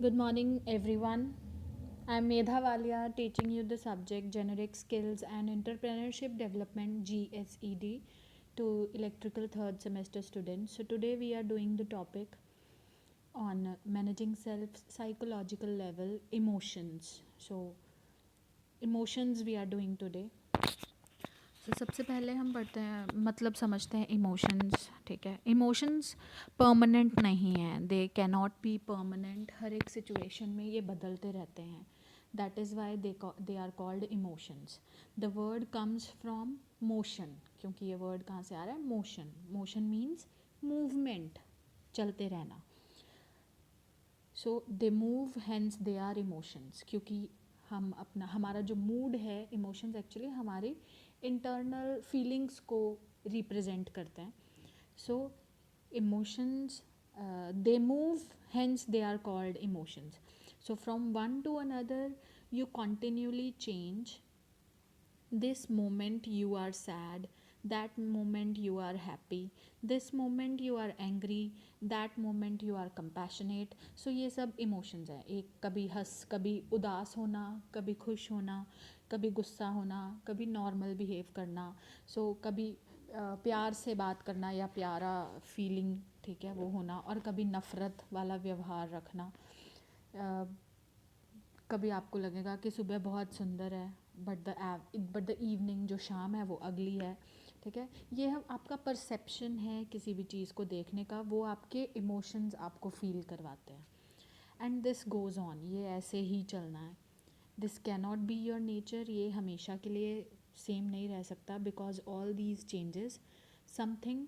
Good morning, everyone. I'm Medha Walia, teaching you the subject Generic Skills and Entrepreneurship Development GSED to electrical third semester students. So, today we are doing the topic on managing self psychological level emotions. So, emotions we are doing today. तो सबसे पहले हम पढ़ते हैं मतलब समझते हैं emotions. ठीक है, इमोशंस परमानेंट नहीं हैं, they can not be permanent. हर एक सिचुएशन में ये बदलते रहते हैं. That is why they are called emotions. The word comes from motion, क्योंकि ये वर्ड कहाँ से आ रहा है? मोशन. मोशन मीन्स मूवमेंट, चलते रहना. So they move, hence they are emotions. क्योंकि हम अपना हमारा जो मूड है, इमोशंस एक्चुअली हमारी इंटरनल फीलिंग्स को रिप्रेजेंट करते हैं. So emotions they move, hence they are called emotions. So from one to another you continually change. This moment you are sad, that moment you are happy, this moment you are angry, that moment you are compassionate. So ये सब emotions हैं. एक कभी कभी उदास होना, कभी खुश होना, कभी गुस्सा होना, कभी नॉर्मल बिहेव करना. सो कभी प्यार से बात करना या प्यारा फीलिंग, ठीक है, वो होना, और कभी नफ़रत वाला व्यवहार रखना. कभी आपको लगेगा कि सुबह बहुत सुंदर है, बट द इवनिंग, जो शाम है, वो अगली है. ठीक है, ये हम आपका परसेप्शन है किसी भी चीज़ को देखने का, वो आपके इमोशंस आपको फील करवाते हैं. एंड दिस गोज़ ऑन, ये ऐसे ही चलना है. This can not be your nature. ये हमेशा के लिए सेम नहीं रह सकता, because all these changes, something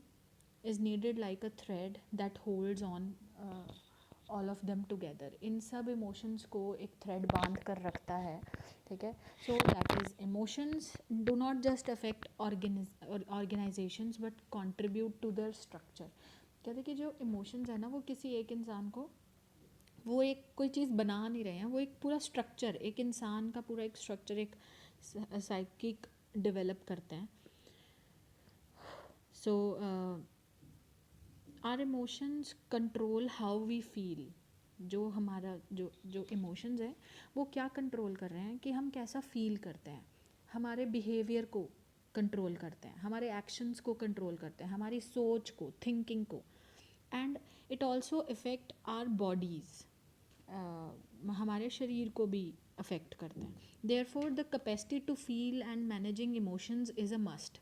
is needed like a thread that holds on all of them together. इन सब इमोशंस को एक थ्रेड बांध कर रखता है. ठीक है, so that is emotions do not just affect organisations but contribute to their structure. कहते कि जो इमोशंस है ना, वो किसी एक इंसान को, वो एक कोई चीज़ बना नहीं रहे हैं, वो एक पूरा स्ट्रक्चर, एक इंसान का पूरा एक स्ट्रक्चर, एक साइकिक डेवलप करते हैं. So are emotions control how we feel. जो हमारा जो इमोशंस है, वो क्या कंट्रोल कर रहे हैं कि हम कैसा फील करते हैं. हमारे बिहेवियर को कंट्रोल करते हैं, हमारे एक्शंस को कंट्रोल करते हैं, हमारी सोच को, थिंकिंग को. And it also effect our bodies. हमारे शरीर को भी अफेक्ट करते हैं. Therefore the capacity to feel and managing emotions is a must.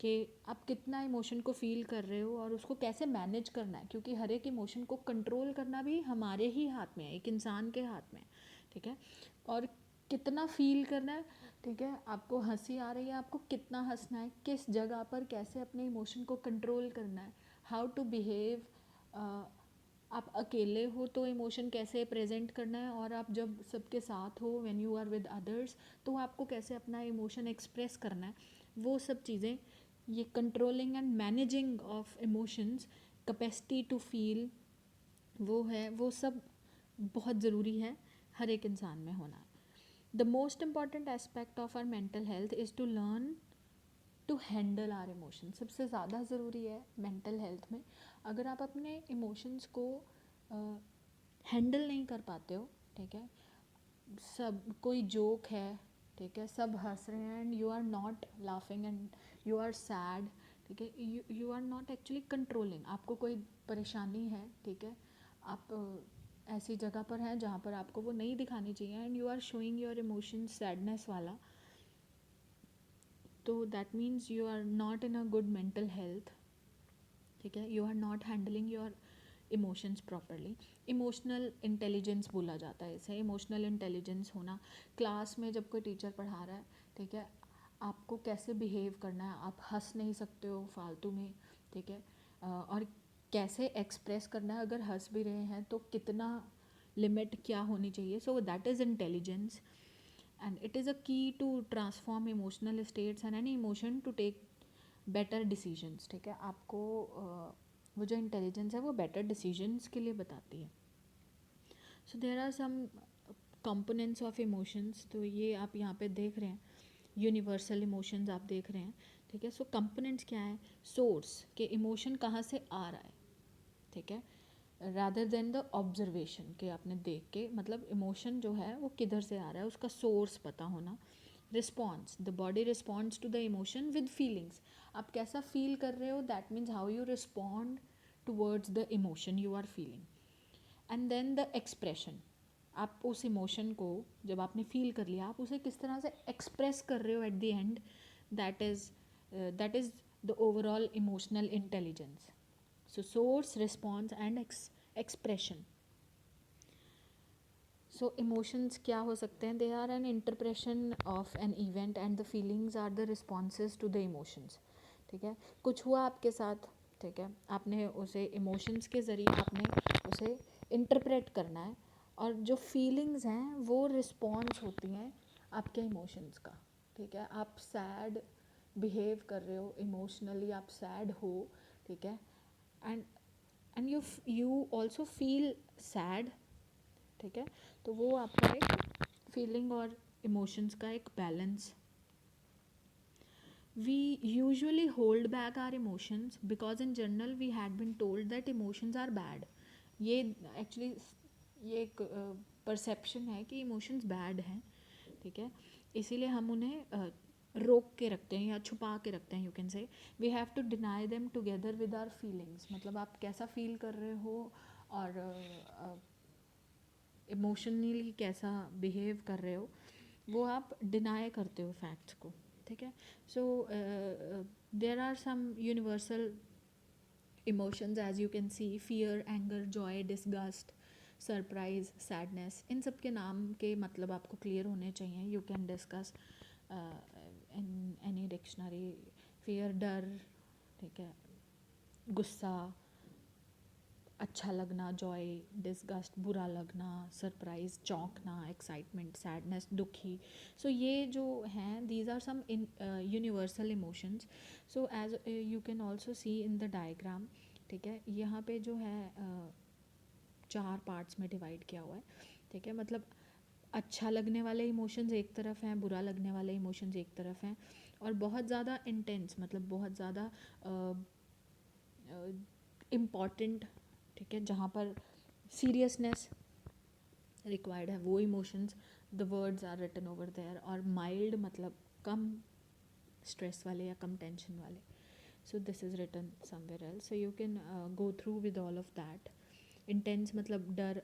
कि आप कितना इमोशन को फील कर रहे हो और उसको कैसे मैनेज करना है, क्योंकि हर एक इमोशन को कंट्रोल करना भी हमारे ही हाथ में है, एक इंसान के हाथ में है. ठीक है, और कितना फील करना है. ठीक है, आपको हंसी आ रही है, आपको कितना हंसना है, किस जगह पर कैसे अपने इमोशन को कंट्रोल करना है, हाउ टू बिहेव. आप अकेले हो तो इमोशन कैसे प्रेजेंट करना है, और आप जब सबके साथ हो, when you are with others, तो आपको कैसे अपना इमोशन एक्सप्रेस करना है. वो सब चीज़ें, ये controlling and managing of emotions, capacity to feel, वो है, वो सब बहुत ज़रूरी है हर एक इंसान में होना. The most important aspect of our mental health is to learn to handle our emotion. सबसे ज़्यादा ज़रूरी है मेंटल हेल्थ में. अगर आप अपने इमोशंस को हैंडल नहीं कर पाते हो, ठीक है, सब कोई जोक है, ठीक है, सब हंस रहे हैं, and you are not laughing and you are sad. ठीक है, you are not actually controlling. आपको कोई परेशानी है, ठीक है, आप ऐसी जगह पर हैं जहाँ पर आपको वो नहीं दिखानी चाहिए, and you are showing your emotion sadness वाला. तो that means you are not in a good mental health. ठीक है, you are not handling your emotions properly. Emotional intelligence बोला जाता है इसे. इमोशनल इंटेलिजेंस होना, क्लास में जब कोई टीचर पढ़ा रहा है, ठीक है, आपको कैसे बिहेव करना है. आप हंस नहीं सकते हो फालतू में. ठीक है, और कैसे एक्सप्रेस करना है. अगर हंस भी रहे हैं तो कितना लिमिट क्या होनी चाहिए. So that is intelligence, and it is a key to transform emotional states and any emotion to take better decisions. ठीक है, आपको वो जो इंटेलिजेंस है, वो बेटर डिसीजंस के लिए बताती है. So there are some components of emotions. तो ये आप यहाँ पे देख रहे हैं, यूनिवर्सल इमोशंस आप देख रहे हैं. ठीक है, सो कंपोनेंट्स क्या है? सोर्स, के इमोशन कहाँ से आ रहा है. ठीक है, रादर देन द ऑब्जर्वेशन कि आपने देख के, मतलब इमोशन जो है वो किधर से आ रहा है, उसका सोर्स पता होना. Response, the body responds to the emotion with feelings. आप कैसा फील कर रहे हो, that means how you respond towards the emotion you are feeling. And then the expression, आप उस इमोशन को जब आपने फील कर लिया, आप उसे किस तरह से एक्सप्रेस कर रहे हो at the end, that is the overall emotional intelligence. So source, response and expression. So emotions क्या हो सकते हैं? They are an interpretation of an event and the feelings are the responses to the emotions. ठीक है, कुछ हुआ आपके साथ, ठीक है, आपने उसे emotions के ज़रिए आपने उसे interpret करना है, और जो feelings हैं वो response होती हैं आपके emotions का. ठीक है, आप sad behave कर रहे हो, emotionally आप sad हो, ठीक है, and you also feel sad. ठीक है, तो वो आपका एक फीलिंग और इमोशंस का एक balance. We usually hold back our emotions because in general we had been told that emotions are bad. ये एक्चुअली ये एक परसेप्शन है कि इमोशंस बैड हैं. ठीक है, इसीलिए हम उन्हें रोक के रखते हैं या छुपा के रखते हैं. You can say we have to deny them together with our feelings. मतलब आप कैसा फील कर रहे हो और इमोशनली कैसा बिहेव कर रहे हो, वो आप डिनाई करते हो फैक्ट्स को. ठीक है, so there are some universal emotions as you can see, fear, anger, joy, disgust, surprise, sadness. इन सब के नाम के मतलब आपको क्लियर होने चाहिए. You can discuss in any dictionary. Fear डर, ठीक है, गुस्सा, अच्छा लगना जॉय, डिसगस्ट बुरा लगना, सरप्राइज चौंकना, एक्साइटमेंट सैडनेस दुखी. सो ये जो हैं these are some universal emotions. So as you can also see in the diagram. ठीक है, यहाँ पे जो है 4 पार्ट्स में डिवाइड किया हुआ है. ठीक है, मतलब अच्छा लगने वाले इमोशंस एक तरफ हैं, बुरा लगने वाले इमोशंस एक तरफ हैं, और बहुत ज़्यादा इंटेंस मतलब बहुत ज़्यादा इम्पॉर्टेंट, ठीक है, जहाँ पर सीरियसनेस रिक्वायर्ड है, वो emotions the words are written over there. और माइल्ड मतलब कम स्ट्रेस वाले या कम टेंशन वाले. So this is written somewhere else. So you can go through with all of that. Intense मतलब डर,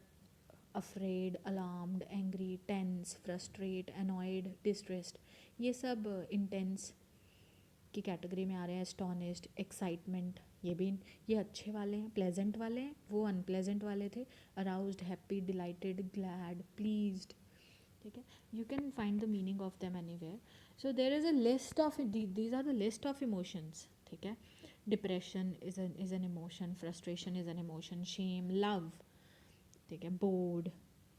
afraid, alarmed, angry, tense, frustrate, annoyed, distressed. ये सब इंटेंस की कैटेगरी में आ रहे हैं. एस्टोनिश्ड, एक्साइटमेंट, ये अच्छे वाले हैं, प्लेजेंट वाले हैं, वो अनप्लेजेंट वाले थे. Aroused, happy, delighted, glad, pleased. ठीक है, you can find the meaning of them anywhere. So there is a list of these are the list of emotions. ठीक है, depression is an emotion, frustration is an emotion, shame, love, ठीक है, board,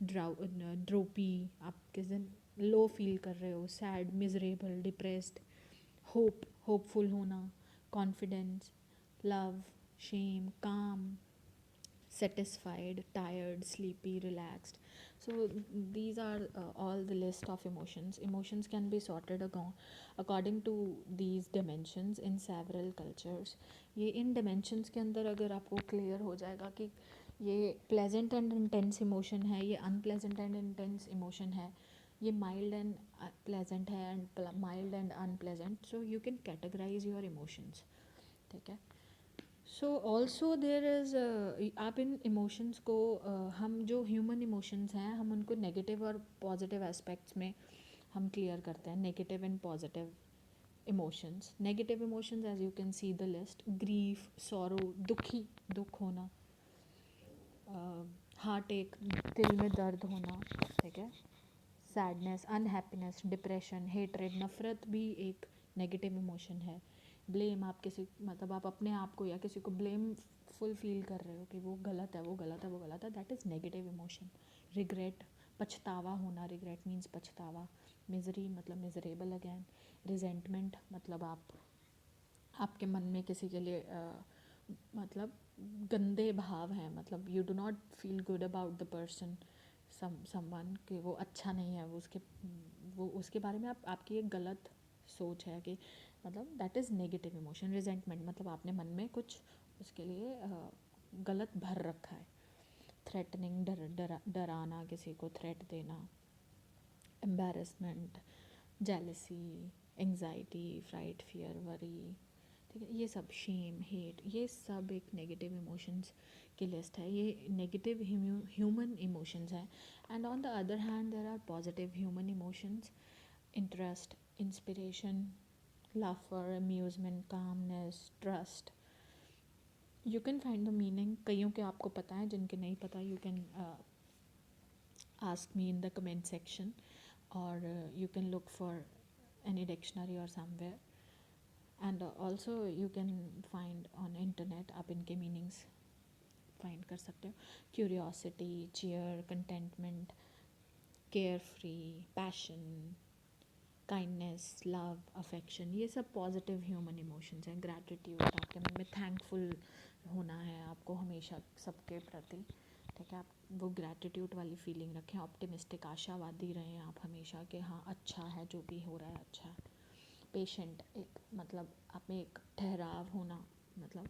ड्रोपी, आप किस दिन low feel कर रहे हो, सैड, मिजरेबल, डिप्रेस्ड, होपफुल होना, कॉन्फिडेंस, लव, शेम, काम, satisfied, tired, sleepy, relaxed. So these are all the list of emotions. Emotions can be sorted according to these dimensions in several cultures. ये इन dimensions के अंदर अगर आपको clear हो जाएगा कि ये pleasant and intense emotion है, ये unpleasant and intense emotion है, ये mild and pleasant है and mild and unpleasant, so you can categorize your emotions. ठीक है, सो ऑल्सो देयर इज़ आप इन इमोशंस को हम जो ह्यूमन इमोशंस हैं हम उनको नेगेटिव और पॉजिटिव एस्पेक्ट्स में हम क्लियर करते हैं. Negative and positive emotions. Negative emotions as you can see the list: grief, sorrow, दुख होना, हार्ट एक, दिल में दर्द होना, ठीक है, सैडनेस, अनहैप्पीनेस, डिप्रेशन, हेट्रेड, नफ़रत भी एक नेगेटिव इमोशन है. ब्लेम, आप किसी मतलब आप अपने आप को या किसी को ब्लेम फुल फील कर रहे हो कि वो गलत है, वो गलत है, वो गलत है, that is negative emotion. Regret, पछतावा होना, रिग्रेट मीन्स पछतावा. मिजरी मतलब मिजरेबल अगैन. रिजेंटमेंट मतलब आपके मन में किसी के लिए मतलब गंदे भाव हैं, मतलब you do not feel good about the person, someone, कि वो अच्छा नहीं है, वो उसके बारे में आपकी एक गलत सोच है कि मतलब that is negative emotion. Resentment मतलब आपने मन में कुछ उसके लिए गलत भर रखा है. थ्रेटनिंग, डराना, किसी को थ्रेट देना, embarrassment, jealousy, anxiety, fright, fear, worry, ठीक है, ये सब, शेम, हेट, ये सब एक नेगेटिव इमोशंस की लिस्ट है. ये नेगेटिव ह्यूमन इमोशंस हैं. And on the other hand there are positive human emotions, interest, inspiration, laughter, amusement, calmness, trust. You can find the meaning. कईयों के आपको पता है, जिनके नहीं पता you can ask me in the comment section, or you can look for any dictionary or somewhere. And also you can find on internet, आप इनके meanings find कर सकते हो. Curiosity, cheer, contentment, carefree, passion, kindness, love, affection, ये सब positive human emotions हैं. Gratitude, आपके मन में थैंकफुल होना है आपको हमेशा सबके प्रति, ठीक है. आप वो ग्रैटिट्यूड वाली फीलिंग रखें. ऑप्टिमिस्टिक, आशावादी रहें आप हमेशा कि हाँ अच्छा है, जो भी हो रहा है अच्छा है. पेशेंट, एक मतलब आप में एक ठहराव होना, मतलब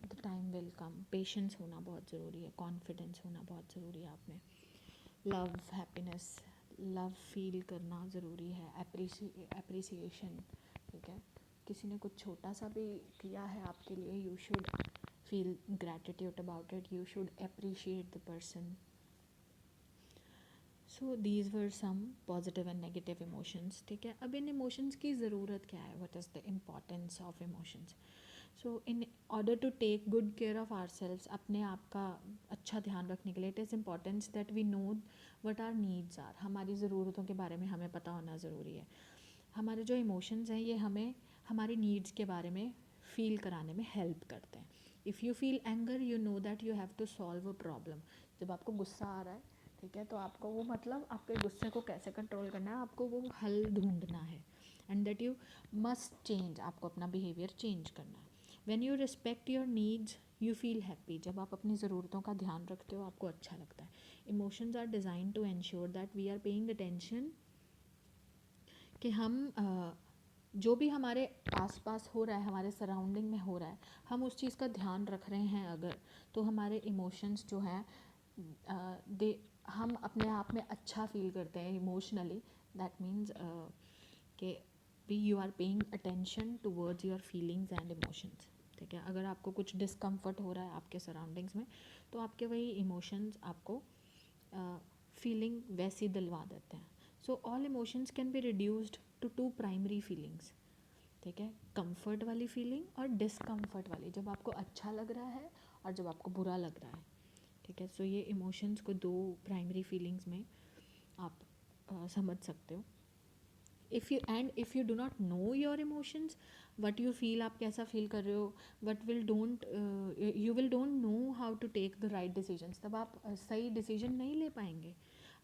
the time will come. Patience होना बहुत ज़रूरी है. कॉन्फिडेंस होना बहुत ज़रूरी है आप में. लव, हैप्पीनेस, लव फील करना ज़रूरी है. एप्रिसिएशन, ठीक है. किसी ने कुछ छोटा सा भी किया है आपके लिए, you should feel gratitude about it. You should appreciate the person. So these were some positive and negative emotions, ठीक है. अब इन emotions की ज़रूरत क्या है? What is the importance of emotions? So in order to take good care of ourselves, अपने आप का अच्छा ध्यान रखने के लिए, it is important that we know what our needs are. हमारी ज़रूरतों के बारे में हमें पता होना ज़रूरी है. हमारे जो emotions हैं ये हमें हमारी needs के बारे में फील कराने में हेल्प करते हैं. If you feel anger, you know that you have to solve a problem. जब आपको गुस्सा आ रहा है, ठीक है, तो आपको वो मतलब आपके गुस्से को कैसे कंट्रोल करना है, आपको वो हल ढूंढना है. And that you must change, आपको अपना बिहेवियर चेंज करना है. When you respect your needs, you feel happy. जब आप अपनी ज़रूरतों का ध्यान रखते हो आपको अच्छा लगता है. Emotions are design to ensure that we are paying attention, कि हम जो भी हमारे आसपास हो रहा है, हमारे सराउंडिंग में हो रहा है, हम उस चीज़ का ध्यान रख रहे हैं अगर, तो हमारे इमोशंस जो हैं दे हम अपने आप में अच्छा फील करते हैं इमोशनली. दैट मीन्स कि भी you are paying attention towards your feelings and emotions, ठीक है. अगर आपको कुछ डिस्कम्फर्ट हो रहा है आपके सराउंडिंग्स में, तो आपके वही इमोशंस आपको फीलिंग वैसी दिलवा देते हैं. So all emotions can be reduced to 2 primary feelings, ठीक है. कंफर्ट वाली फीलिंग और डिस्कम्फर्ट वाली, जब आपको अच्छा लग रहा है और जब आपको बुरा लग रहा है, ठीक है. सो ये इमोशंस को 2 प्राइमरी फीलिंग्स में आप समझ सकते हो. If you do not know your emotions, what you feel, आप कैसा फील कर रहे हो, you will don't know how to take the right decisions. तब आप सही डिसीजन नहीं ले पाएंगे.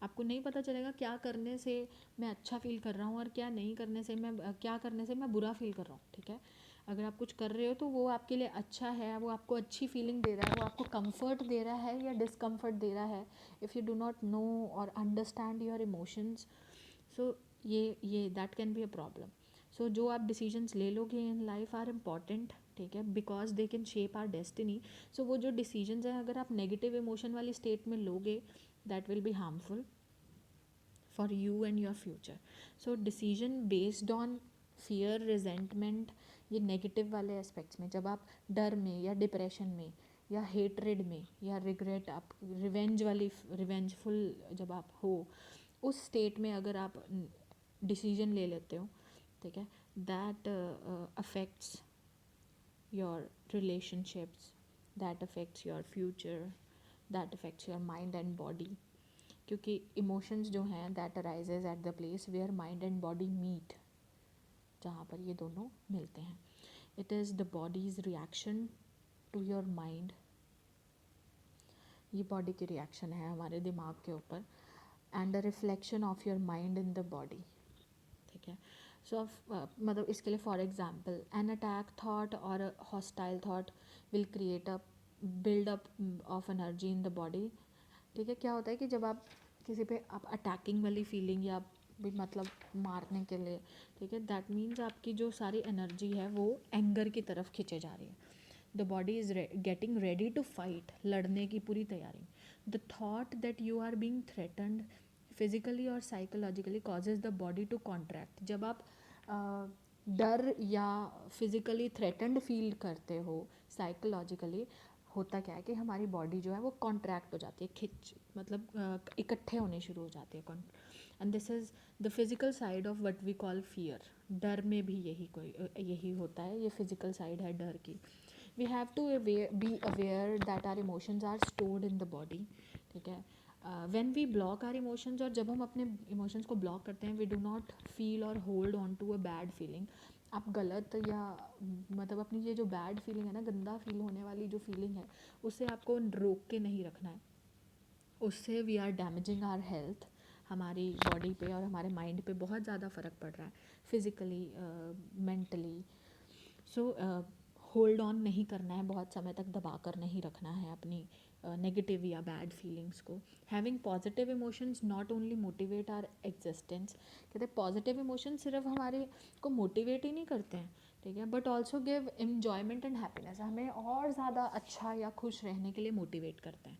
आपको नहीं पता चलेगा क्या करने से मैं अच्छा फील कर रहा हूँ और क्या नहीं करने से क्या करने से मैं बुरा फील कर रहा हूँ, ठीक है. अगर आप कुछ कर रहे हो तो वो आपके लिए अच्छा है, वो आपको अच्छी फीलिंग दे रहा है, वो आपको कंफर्ट दे रहा है या डिस्कम्फर्ट दे रहा है. If you do not know और अंडरस्टैंड योर इमोशंस, सो ये that can be a problem. So जो आप डिसीजंस ले लोगे इन लाइफ आर इम्पॉर्टेंट, ठीक है, because they can shape our destiny. So वो जो डिसीजंस हैं अगर आप नेगेटिव इमोशन वाली स्टेट में लोगे, that will be harmful for you and your future. So decision based on fear, resentment, ये नेगेटिव वाले एस्पेक्ट्स में, जब आप डर में या डिप्रेशन में या हेटरेड में या रिग्रेट, आप रिवेंजफुल जब आप हो, उस स्टेट में अगर आप डिसीजन ले लेते हो, ठीक है, that affects your relationships, that affects your future, that affects your mind and body. क्योंकि इमोशंस जो हैं that arises at the place where mind and body meet, जहाँ पर ये दोनों मिलते हैं. It is the body's reaction to your mind. ये बॉडी की रिएक्शन है हमारे दिमाग के ऊपर, and a reflection of your mind in the body, ठीक है. सो मतलब इसके लिए for example, an attack thought और hostile thought will create a buildup of energy in the body, ठीक है. क्या होता है कि जब आप किसी पे आप अटैकिंग वाली फीलिंग या भी मतलब मारने के लिए, ठीक है, दैट मीन्स आपकी जो सारी एनर्जी है वो एंगर की तरफ खींचे जा रही है. The body is getting ready to fight, लड़ने की पूरी तैयारी. The thought that you are being threatened physically और psychologically causes the body to contract. जब आप डर या फिजिकली थ्रेटन्ड फील करते हो साइकोलॉजिकली, होता क्या है कि हमारी बॉडी जो है वो कॉन्ट्रैक्ट हो जाती है, खिंच मतलब इकट्ठे होने शुरू हो जाते हैं. And this is the physical side of what we call fear. डर में भी यही होता है, ये फिज़िकल साइड है डर की. We have to be aware that our emotions are stored in the body. ठीक है. When we block our emotions, और जब हम अपने इमोशंस को ब्लॉक करते हैं, वी डू नॉट फील और hold on to a bad feeling. आप गलत या मतलब अपनी ये जो बैड फीलिंग है ना, गंदा फील होने वाली जो फीलिंग है, उससे आपको रोक के नहीं रखना है. उससे we are damaging our health. हमारी बॉडी पे और हमारे माइंड पे बहुत ज़्यादा फ़र्क पड़ रहा है, physically, mentally. So hold on नहीं करना है, बहुत समय तक दबा कर नहीं रखना है अपनी नेगेटिव या बैड फीलिंग्स को. Having positive emotions not only motivate our existence. कहते हैं पॉजिटिव इमोशन सिर्फ हमारे को मोटिवेट ही नहीं करते हैं, ठीक है, but also give enjoyment and happiness. हमें और ज़्यादा अच्छा या खुश रहने के लिए मोटिवेट करते हैं.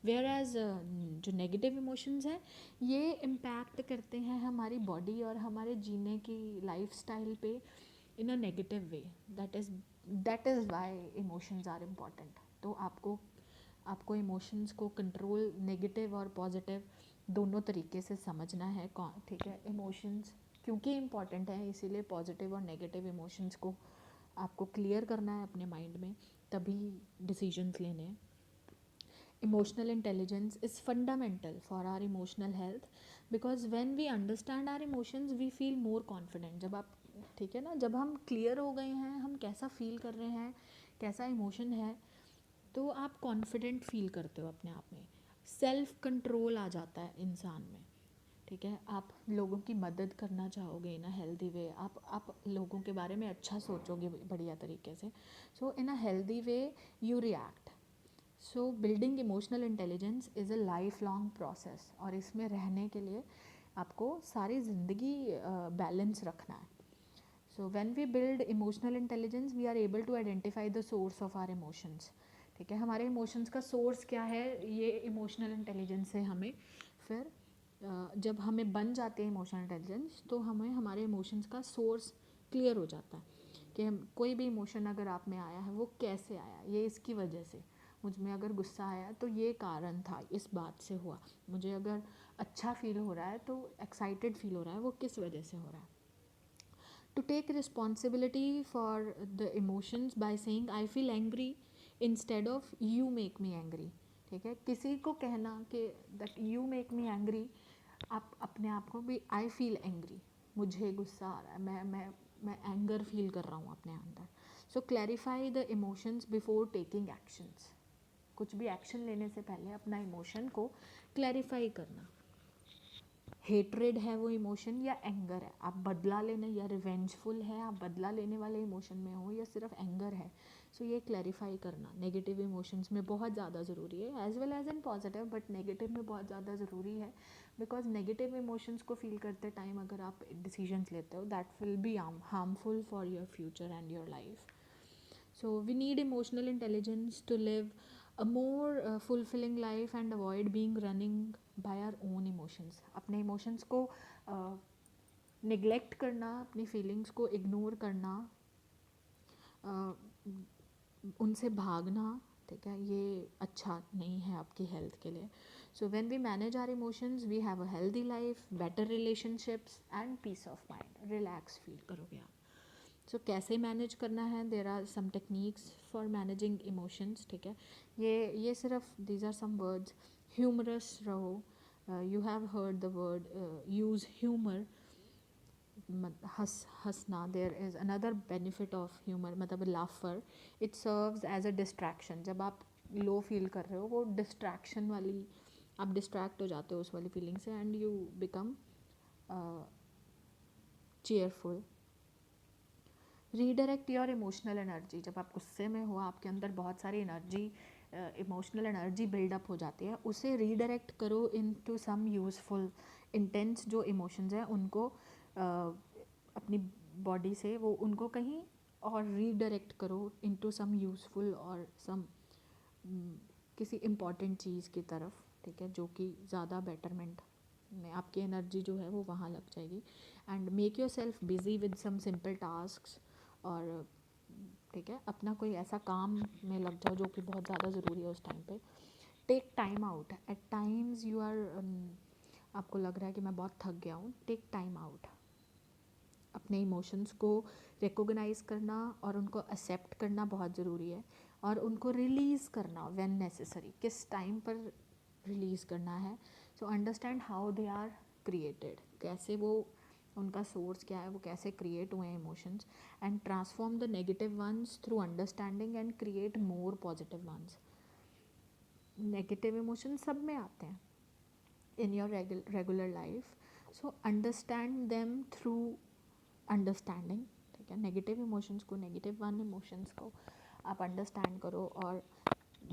वेयर एज जो नेगेटिव इमोशंस हैं, ये इम्पैक्ट करते हैं हमारी बॉडी और हमारे जीने की लाइफ स्टाइल पे in a negative way. That is why emotions are important. तो आपको इमोशंस को कंट्रोल, नेगेटिव और पॉजिटिव दोनों तरीके से समझना है. ठीक है, इमोशंस क्योंकि इम्पॉर्टेंट है, इसीलिए पॉजिटिव और नेगेटिव इमोशंस को आपको क्लियर करना है अपने माइंड में, तभी डिसीजंस लेने हैं. Emotional intelligence is fundamental for our emotional health because when we understand our emotions we feel more confident. जब आप, ठीक है ना, जब हम क्लियर हो गए हैं हम कैसा फील कर रहे हैं, कैसा इमोशन है, तो आप कॉन्फिडेंट फील करते हो अपने आप में. सेल्फ कंट्रोल आ जाता है इंसान में. ठीक है, आप लोगों की मदद करना चाहोगे इन अ हेल्दी वे. आप लोगों के बारे में अच्छा सोचोगे बढ़िया तरीके से. So in a healthy way you react. So building emotional intelligence is a lifelong process, और इसमें रहने के लिए आपको सारी ज़िंदगी बैलेंस रखना है. So when we build emotional intelligence we are able to identify the source of our emotions. ठीक है, हमारे इमोशंस का सोर्स क्या है, ये इमोशनल इंटेलिजेंस से हमें फिर जब हमें बन जाते हैं इमोशनल इंटेलिजेंस, तो हमें हमारे इमोशंस का सोर्स क्लियर हो जाता है कि हम कोई भी इमोशन अगर आप में आया है वो कैसे आया, ये इसकी वजह से. मुझ में अगर गुस्सा आया तो ये कारण था, इस बात से हुआ. मुझे अगर अच्छा फील हो रहा है तो एक्साइटेड फील हो रहा है, वो किस वजह से हो रहा है. To take responsibility for the emotions by saying I feel angry instead of you make me angry. ठीक है, किसी को कहना कि that you make me angry, आप अपने आप को भी आई फील एंग्री, मुझे गुस्सा आ रहा है, मैं एंगर फील कर रहा हूँ अपने अंदर. So clarify the emotions before taking actions. कुछ भी एक्शन लेने से पहले अपना इमोशन को क्लैरिफाई करना. हेट्रेड है वो इमोशन या एंगर है, आप बदला लेने या रिवेंजफुल है, आप बदला लेने वाले इमोशन में हो या सिर्फ एंगर है. सो ये क्लैरिफाई करना नेगेटिव इमोशंस में बहुत ज़्यादा ज़रूरी है, as well as in positive, but negative में बहुत ज़्यादा ज़रूरी है. बिकॉज नेगेटिव इमोशंस को फील करते टाइम अगर आप डिसीजंस लेते हो, that will be harmful for your future and your life. So we need emotional intelligence to live a more fulfilling life and avoid being running by our own emotions. अपने emotions को neglect करना, अपनी feelings को ignore करना, उनसे भागना, ठीक है, ये अच्छा नहीं है आपकी हेल्थ के लिए. So when we manage our emotions we have a healthy life, better relationships and peace of mind. Relax feel करोगे आप. सो कैसे मैनेज करना है, there are some techniques for managing emotions. ठीक है, ये सिर्फ these are some words. Humorous रहो. You have heard the word use humor, हंसना. There is another benefit of humor, मतलब laughter. It serves as a distraction. जब आप low feel कर रहे हो, वो डिस्ट्रैक्शन वाली, आप डिस्ट्रैक्ट हो जाते हो उस वाली फीलिंग से and you become cheerful. Redirect your emotional energy. जब आप गुस्से में हो, आपके अंदर बहुत सारी एनर्जी, इमोशनल एनर्जी बिल्डअप हो जाती है, उसे रीडायरेक्ट करो इनटू सम यूज़फुल. इंटेंस जो इमोशंस हैं उनको अपनी बॉडी से वो उनको कहीं और रीडायरेक्ट करो इनटू सम यूज़फुल और सम किसी इम्पॉर्टेंट चीज़ की तरफ, ठीक है, जो कि ज़्यादा बेटरमेंट में आपकी एनर्जी जो है वो वहाँ लग जाएगी. And make yourself busy with some simple task, और ठीक है, अपना कोई ऐसा काम में लग जाओ जो कि बहुत ज़्यादा ज़रूरी है उस टाइम पे. Take time out at times. You are आपको लग रहा है कि मैं बहुत थक गया हूँ, टेक टाइम आउट. अपने इमोशंस को रिकॉग्नाइज करना और उनको एक्सेप्ट करना बहुत ज़रूरी है, और उनको रिलीज़ करना व्हेन नेसेसरी, किस टाइम पर रिलीज़ करना है. So understand how they are created, कैसे वो, उनका सोर्स क्या है, वो कैसे क्रिएट हुए हैं emotions. And transform the negative ones through understanding and create more positive ones. Negative emotions सब में आते हैं in your regular life, so understand them through understanding. ठीक है, नेगेटिव इमोशंस को, नेगेटिव वन इमोशंस को आप अंडरस्टैंड करो, और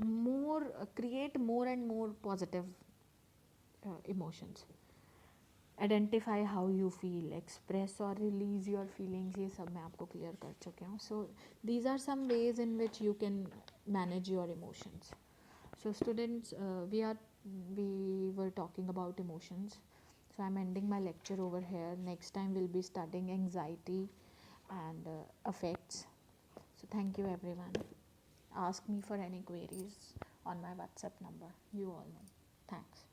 more create more and more positive emotions. Identify how you feel, express और रिलीज योर फीलिंग्स, ये सब मैं आपको क्लियर कर चुकी हूँ. So these are some ways in which you can manage your emotions. So students, we were talking about emotions. So I'm ending my lecture over here. Next time we'll be studying anxiety and affects. So thank you everyone. Ask me for any queries on my WhatsApp number. You all know. Thanks.